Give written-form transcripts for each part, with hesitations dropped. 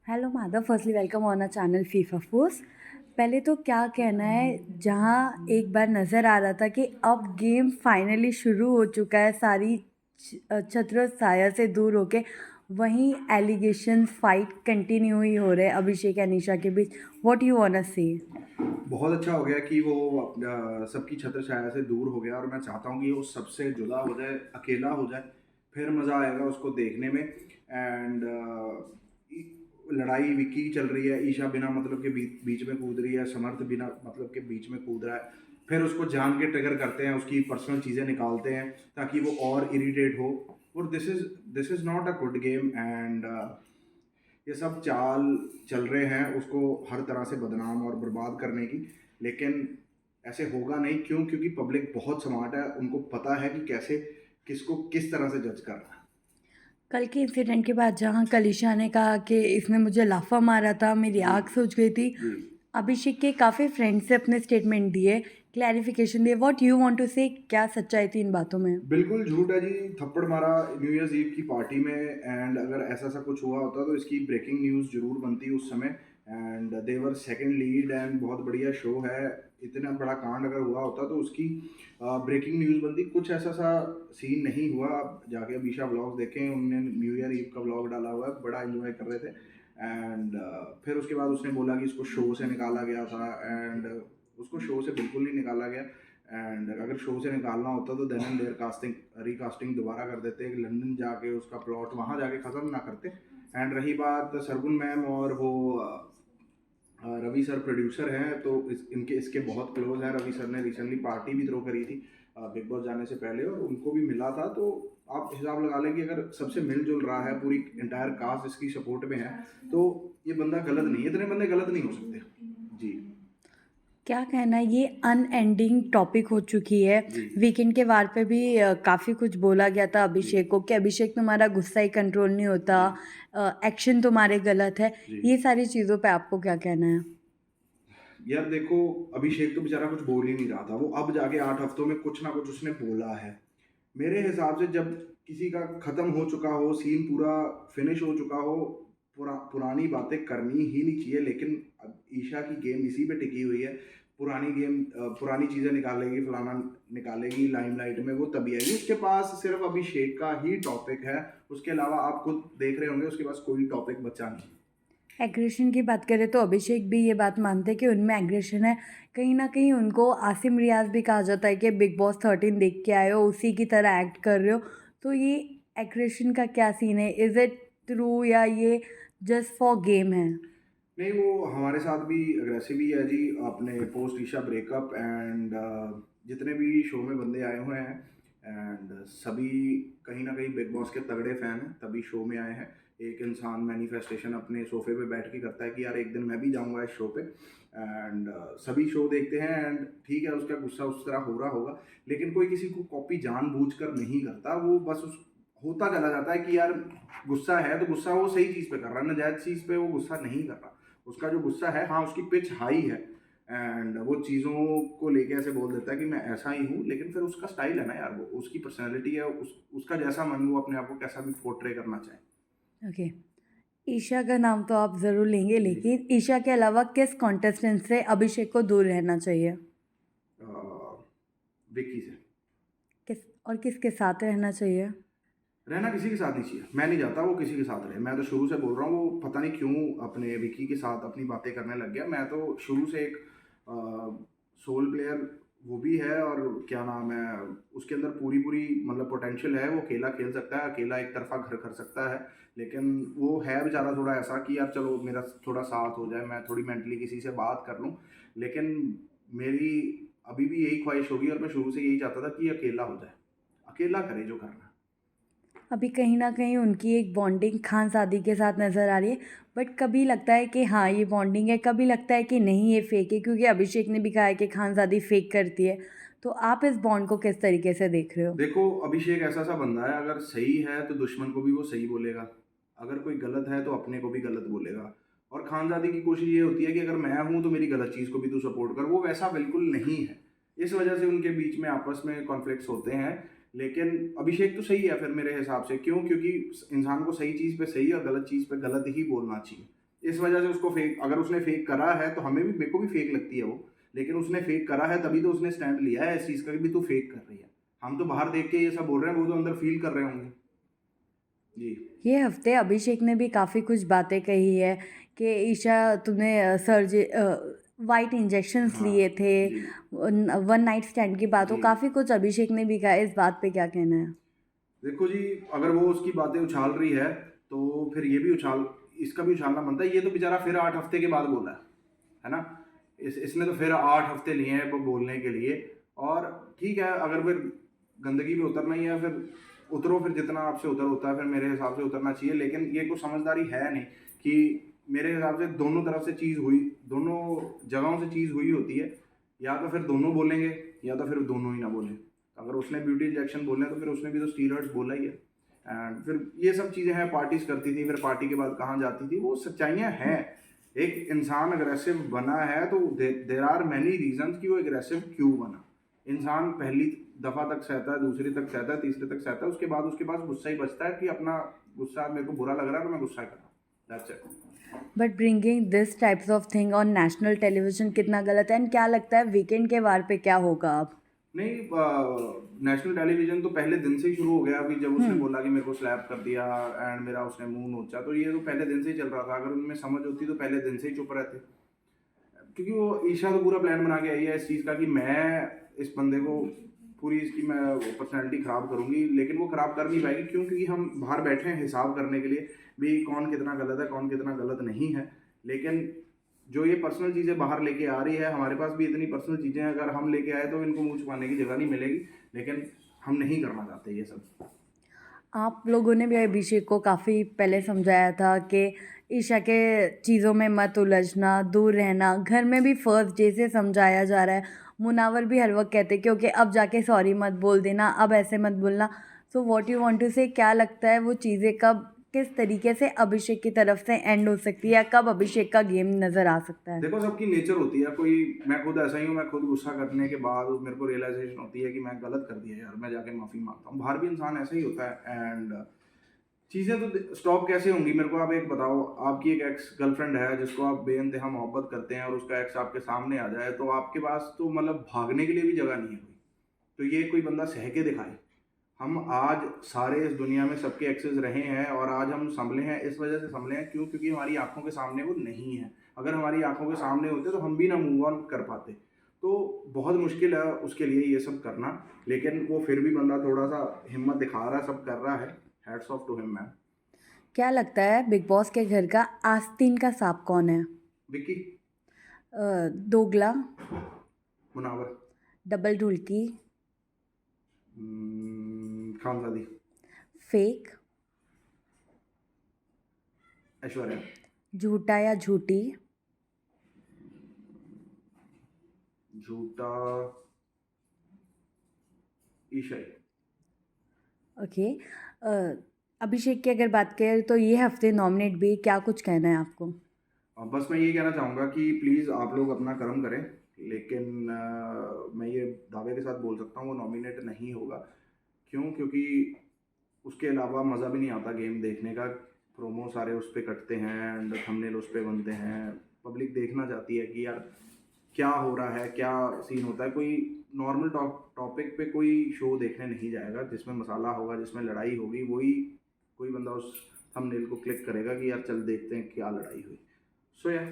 Hello Madhav, firstly welcome on a channel FIFA force. पहले तो क्या कहना है, जहाँ एक बार नज़र आ रहा था कि अब गेम फाइनली शुरू हो चुका है, सारी छत्र छाया से दूर होके, वहीं एलिगेशन फाइट कंटिन्यू ही हो रहे हैं अभिषेक अनीशा के बीच। व्हाट यू वांट टू से? बहुत अच्छा हो गया कि वो सबकी छत्र छाया से दूर हो गया और मैं चाहता हूँ कि वो सबसे जुदा हो जाए, अकेला हो जाए, फिर मज़ा आएगा उसको देखने में। एंड लड़ाई विक्की की चल रही है, ईशा बिना मतलब के बीच में कूद रही है, समर्थ बिना मतलब के बीच में कूद रहा है, फिर उसको जान के ट्रिगर करते हैं, उसकी पर्सनल चीज़ें निकालते हैं ताकि वो और इरिटेट हो। और this is not a good game. And ये सब चाल चल रहे हैं उसको हर तरह से बदनाम और बर्बाद करने की। लेकिन ऐसे होगा नहीं, क्योंकि पब्लिक बहुत स्मार्ट है, उनको पता है कि कैसे किसको किस तरह से जज करना है। कल के इंसिडेंट के बाद जहाँ कलिशा ने कहा कि इसने मुझे लाफा मारा था, मेरी जी। आँख सूज गई थी, जी। अभिषेक के काफ़ी फ्रेंड्स से अपने स्टेटमेंट दिए, क्लैरिफिकेशन दिए। What you want to say? क्या सच्चाई थी इन बातों में? बिल्कुल झूठ है जी, थप्पड़ मारा न्यू ईयर्स ईव की पार्टी में। एंड अगर ऐसा सा कुछ हुआ होता तो इसकी ब्रेकिंग न्यूज़ ज़रूर बनती उस समय। एंड देवर सेकंड लीड एंड बहुत बढ़िया शो है। इतना बड़ा कांड अगर हुआ होता तो उसकी ब्रेकिंग न्यूज़ बनती। कुछ ऐसा सा सीन नहीं हुआ। आप जाके अमीषा व्लॉग्स देखें, उन्होंने न्यू ईयर ईव का व्लॉग डाला हुआ है, बड़ा एंजॉय कर रहे थे। एंड फिर उसके बाद उसने बोला कि इसको शो से निकाला गया था। एंड उसको शो से बिल्कुल नहीं निकाला गया। एंड अगर शो से निकालना होता तो then and there casting recasting दोबारा कर देते, लंदन जाके उसका प्लॉट वहाँ जाके ख़त्म ना करते। एंड रही बात सरगुन मैम और वो रवि सर प्रोड्यूसर हैं, तो इनके इसके बहुत क्लोज हैं। रवि सर ने रिसेंटली पार्टी भी थ्रो करी थी बिग बॉस जाने से पहले, और उनको भी मिला था। तो आप हिसाब लगा लें कि अगर सबसे मिलजुल रहा है, पूरी इंटायर कास्ट इसकी सपोर्ट में है, तो ये बंदा गलत नहीं है। इतने बंदे गलत नहीं हो सकते। जी। क्या कहना है, ये अनएंडिंग टॉपिक हो चुकी है। जी। वीकेंड के वार पे भी काफ़ी कुछ बोला गया था जी। अभिषेक को कि अभिषेक तुम्हारा गुस्सा ही कंट्रोल नहीं होता, जी। एक्शन तुम्हारे गलत है। जी। ये सारी चीज़ों पे आपको क्या कहना है? यार देखो, अभिषेक तो बेचारा कुछ बोल ही नहीं रहा था। वो अब जाके 8 हफ्तों में कुछ ना कुछ उसने बोला है। मेरे हिसाब से जब किसी का खत्म हो चुका हो, सीन पूरा फिनिश हो चुका हो, पुरानी बातें करनी ही नहीं चाहिए। लेकिन अब ईशा की गेम इसी पे टिकी हुई है। पुरानी गेम पुरानी चीज़ें निकालेगी, फलाना निकालेगी लाइमलाइट में, वो तभी आएगी। उसके पास सिर्फ अभिषेक का ही टॉपिक है। उसके अलावा आप खुद देख रहे होंगे, उसके पास कोई टॉपिक बचा नहीं। एग्रेशन की बात करें तो अभिषेक भी ये बात मानते हैं कि उनमें एग्रेशन है। कहीं न कहीं उनको आसिम रियाज़ भी कहा जाता है कि बिग बॉस 13 देख के आए हो, उसी की तरह एक्ट कर रहे हो। तो ये एग्रेशन का क्या सीन है? इज़ इट ट्रू या ये जस्ट फॉर गेम है? नहीं, वो हमारे साथ भी अग्रेसिव ही है जी। आपने पोस्ट ईशा ब्रेकअप एंड जितने भी शो में बंदे आए हुए हैं, एंड सभी कहीं ना कहीं बिग बॉस के तगड़े फैन हैं, तभी शो में आए हैं। एक इंसान मैनिफेस्टेशन अपने सोफे पे बैठ के करता है कि यार एक दिन मैं भी जाऊंगा इस शो पे। एंड सभी शो देखते हैं, एंड ठीक है उसका गुस्सा उस तरह हो रहा होगा। लेकिन कोई किसी को कॉपी जानबूझकर नहीं करता, वो बस उस होता चला जाता है कि यार गुस्सा है तो गुस्सा वो सही चीज़ पे कर रहा है, नाजायज़ चीज़ पे वो गुस्सा नहीं कर रहा। उसका जो गुस्सा है, हाँ उसकी पिच हाई है, एंड वो चीज़ों को लेके ऐसे बोल देता है कि मैं ऐसा ही हूँ। लेकिन फिर उसका स्टाइल है ना यार, वो उसकी पर्सनैलिटी है, उसका जैसा मन वो अपने आप को कैसा भी पोर्ट्रे करना चाहे। ओके। ईशा का नाम तो आप ज़रूर लेंगे, जी। लेकिन ईशा के अलावा किस कॉन्टेस्टेंट से अभिषेक को दूर रहना चाहिए? विक्की से। किस और किसके साथ रहना चाहिए? रहना किसी के साथ नहीं चाहिए। मैं नहीं चाहता वो किसी के साथ रहे। मैं तो शुरू से बोल रहा हूँ, वो पता नहीं क्यों अपने विकी के साथ अपनी बातें करने लग गया। मैं तो शुरू से एक सोल प्लेयर वो भी है, और क्या नाम है, उसके अंदर पूरी पूरी मतलब पोटेंशियल है। वो अकेला खेल सकता है, अकेला एक तरफा घर कर सकता है। लेकिन वो है बेचारा थोड़ा ऐसा कि यार चलो मेरा थोड़ा साथ हो जाए, मैं थोड़ी मेंटली किसी से बात कर लूँ। लेकिन मेरी अभी भी यही ख्वाहिश होगी, और मैं शुरू से यही चाहता था कि ये अकेला हो जाए, अकेला करे जो करना है। अभी कहीं न कहीं उनकी एक बॉन्डिंग खानज़ादी के साथ नज़र आ रही है, बट कभी लगता है कि हाँ, ये बॉन्डिंग है, कभी लगता है कि नहीं ये फ़ेक है, क्योंकि अभिषेक ने भी कहा है कि खानज़ादी फ़ेक करती है। तो आप इस बॉन्ड को किस तरीके से देख रहे हो? देखो, अभिषेक ऐसा सा बंदा है, अगर सही है तो दुश्मन को भी वो सही बोलेगा, अगर कोई गलत है तो अपने को भी गलत बोलेगा। और खानज़ादी की कोशिश ये होती है कि अगर मैं हूँ तो मेरी गलत चीज़ को भी तू सपोर्ट कर। वो वैसा बिल्कुल नहीं है। इस वजह से उनके बीच में आपस में कॉन्फ्लिक्ट्स होते हैं। लेकिन अभिषेक तो सही है फिर मेरे हिसाब से। क्यों? क्योंकि इंसान को सही चीज़ पे सही और गलत चीज़ पे गलत ही बोलना चाहिए। इस वजह से उसको फेक, अगर उसने फेक करा है तो हमें भी, मेरे को भी फेक लगती है वो, लेकिन उसने फेक करा है तभी तो उसने स्टैंड लिया है इस चीज़ का कि भी तू फेक कर रही है। हम तो बाहर देख के ये सब बोल रहे हैं, वो तो अंदर फील कर रहे होंगे। जी। ये हफ्ते अभिषेक ने भी काफ़ी कुछ बातें कही है कि ईशा तुमने वाइट इंजेक्शंस हाँ। लिए थे, जी। वन नाइट स्टैंड की बात हो, जी। काफ़ी कुछ अभिषेक ने भी कहा है। इस बात पे क्या कहना है? देखो जी, अगर वो उसकी बातें उछाल रही है तो फिर ये भी उछाल, इसका भी उछालना बनता है। ये तो बेचारा फिर 8 हफ्ते के बाद बोला है ना? इसने तो फिर 8 हफ्ते लिए हैं वो बोलने के लिए। और ठीक है, अगर फिर गंदगी पे उतरना ही है, फिर उतरो, फिर जितना आपसे उतर होता है फिर मेरे हिसाब से उतरना चाहिए। लेकिन ये कुछ समझदारी है नहीं कि मेरे हिसाब से दोनों तरफ से चीज़ हुई, दोनों जगहों से चीज़ हुई होती है। या तो फिर दोनों बोलेंगे या तो फिर दोनों ही ना बोलें। अगर उसने ब्यूटी इंजेक्शन बोले हैं तो फिर उसने भी तो स्टीरॉइड्स बोला ही है। एंड फिर ये सब चीज़ें हैं, पार्टीज करती थी, फिर पार्टी के बाद कहाँ जाती थी, वो सच्चाइयाँ हैं। एक इंसान अग्रेसिव बना है तो देर आर मैनी रीजंस कि वो एग्रेसिव क्यों बना। इंसान पहली दफ़ा तक सहता है, दूसरी तक सहता है, तीसरे तक सहता है, उसके बाद उसके पास गुस्सा ही बचता है कि अपना गुस्सा, मेरे को बुरा लग रहा है तो मैं गुस्सा कर रहा हूँ, that's it. But bringing this types of thing on national television कितना गलत है, एंड क्या लगता है वीकेंड के वार पे क्या होगा अब? नहीं, नेशनल टेलीविजन तो पहले दिन से ही शुरू हो गया। अभी जब उसने बोला कि मेरे को स्लैप कर दिया एंड मेरा उसने मुंह नोचा, तो ये तो पहले दिन से ही चल रहा था। अगर उनमें समझ होती तो पहले दिन से ही चुप रहते, क्योंकि वो ईशा तो पूरा प्लान बना के आई है इस चीज़ का कि मैं इस बंदे को पूरी इसकी मैं पर्सनैलिटी ख़राब करूँगी। लेकिन वो ख़राब कर नहीं पाएगी, क्यों? क्योंकि हम बाहर बैठे हैं हिसाब करने के लिए भी कौन कितना गलत है, कौन कितना गलत नहीं है। लेकिन जो ये पर्सनल चीज़ें बाहर लेके आ रही है, हमारे पास भी इतनी पर्सनल चीज़ें हैं, अगर हम लेके आए तो इनको मुँह छुपाने की जगह नहीं मिलेगी। लेकिन हम नहीं करना चाहते ये सब। आप लोगों ने भी अभिषेक को काफ़ी पहले समझाया था कि ईशा के चीज़ों में मत उलझना, दूर रहना। घर में भी फर्स्ट डे से समझाया जा रहा है। मुनावर भी हर वक्त कहते क्योंकि अब जाके सॉरी मत बोल देना, अब ऐसे मत बोलना। So what you want to say, क्या लगता है वो चीज़ें कब किस तरीके से अभिषेक की तरफ से एंड हो सकती है, या कब अभिषेक का गेम नज़र आ सकता है? देखो, सबकी नेचर होती है। कोई, मैं खुद ऐसा ही हूँ, मैं खुद गुस्सा करने के बाद मेरे को रियलाइजेशन होती है कि मैं गलत कर दिया यार, मैं जाके माफ़ी मांगता हूँ। बाहर भी इंसान ऐसा ही होता है। एंड चीज़ें तो स्टॉप कैसे होंगी? मेरे को आप एक बताओ, आपकी एक एक्स गर्लफ्रेंड है जिसको आप बेइंतहा मोहब्बत करते हैं और उसका एक्स आपके सामने आ जाए, तो आपके पास तो मतलब भागने के लिए भी जगह नहीं है कोई। तो ये कोई बंदा सह के दिखाए। हम आज सारे इस दुनिया में सबके एक्सेस रहे हैं और आज हम संभले हैं, इस वजह से संभले हैं क्यों? क्योंकि हमारी आंखों के सामने वो नहीं है। अगर हमारी आंखों के सामने होते तो हम भी ना मूव ऑन कर पाते। तो बहुत मुश्किल है उसके लिए ये सब करना, लेकिन वो फिर भी बंदा थोड़ा सा हिम्मत दिखा रहा है, सब कर रहा है। Hats off to him man. क्या लगता है बिग बॉस के घर का आस्तीन का सांप कौन है? विक्की। दोगला, मुनावर। डबल ढुलकी, खानजादी। फेक, ऐश्वर्या। झूठा या झूठी? झूठा। ईशाई। ओके। अभिषेक की अगर बात करें तो ये हफ्ते नॉमिनेट भी, क्या कुछ कहना है आपको? बस मैं ये कहना चाहूँगा कि प्लीज़ आप लोग अपना कर्म करें। लेकिन मैं ये दावे के साथ बोल सकता हूँ वो नॉमिनेट नहीं होगा। क्यों? क्योंकि उसके अलावा मज़ा भी नहीं आता गेम देखने का। प्रोमो सारे उस पे कटते हैं एंड थंबनेल उस पे बनते हैं। पब्लिक देखना चाहती है कि यार क्या हो रहा है, क्या सीन होता है। कोई नॉर्मल टॉपिक पे कोई शो देखने नहीं जाएगा जिसमें मसाला होगा, जिसमें लड़ाई होगी। वही कोई बंदा उस थंबनेल को क्लिक करेगा कि यार चल देखते हैं क्या लड़ाई हुई। सो या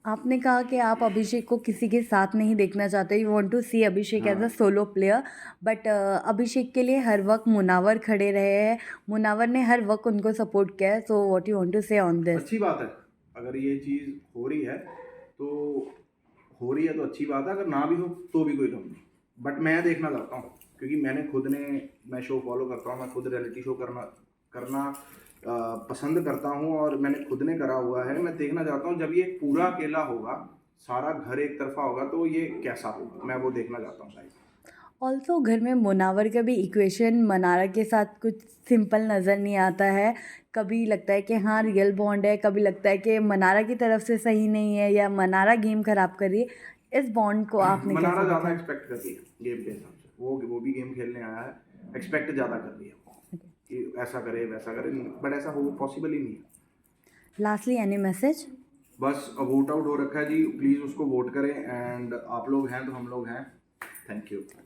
आपने कहा कि आप अभिषेक को किसी के साथ नहीं देखना चाहते, you want to see Abhishek as a हाँ, सोलो प्लेयर, बट अभिषेक के लिए हर वक्त मुनावर खड़े रहे हैं, मुनावर ने हर वक्त उनको सपोर्ट किया है। So what you want to say on this? अच्छी बात है। अगर ये चीज़ हो रही है तो हो रही है तो अच्छी बात है। अगर ना भी हो तो भी कोई गम नहीं। बट मैं देखना चाहता हूँ क्योंकि मैं शो फॉलो करता हूँ। मैं खुद रियलिटी शो करना करना पसंद करता हूँ और मैंने खुद ने करा हुआ है। मैं देखना चाहता हूँ जब ये पूरा अकेला होगा, सारा घर एक तरफा होगा, तो ये कैसा होगा, मैं वो देखना चाहता हूँ शायद। ऑल्सो घर में मुनावर का भी इक्वेशन मनारा के साथ कुछ सिंपल नज़र नहीं आता है। कभी लगता है कि हाँ रियल बॉन्ड है, कभी लगता है कि मनारा की तरफ से सही नहीं है या मनारा गेम खराब कर रही है। इस बॉन्ड को आपने मनारा कैसे ज़्यादा देखा? एक्सपेक्ट कर रही है गेम के हिसाब से। वो भी गेम खेलने आया है, एक्सपेक्ट ज़्यादा कर रही है वो कि ऐसा करे वैसा करे, बट ऐसा हो पॉसिबल ही नहीं है। Lastly any message? बस अब वोट आउट हो रखा है जी, प्लीज़ उसको वोट करें, एंड आप लोग हैं तो हम लोग हैं। Thank you.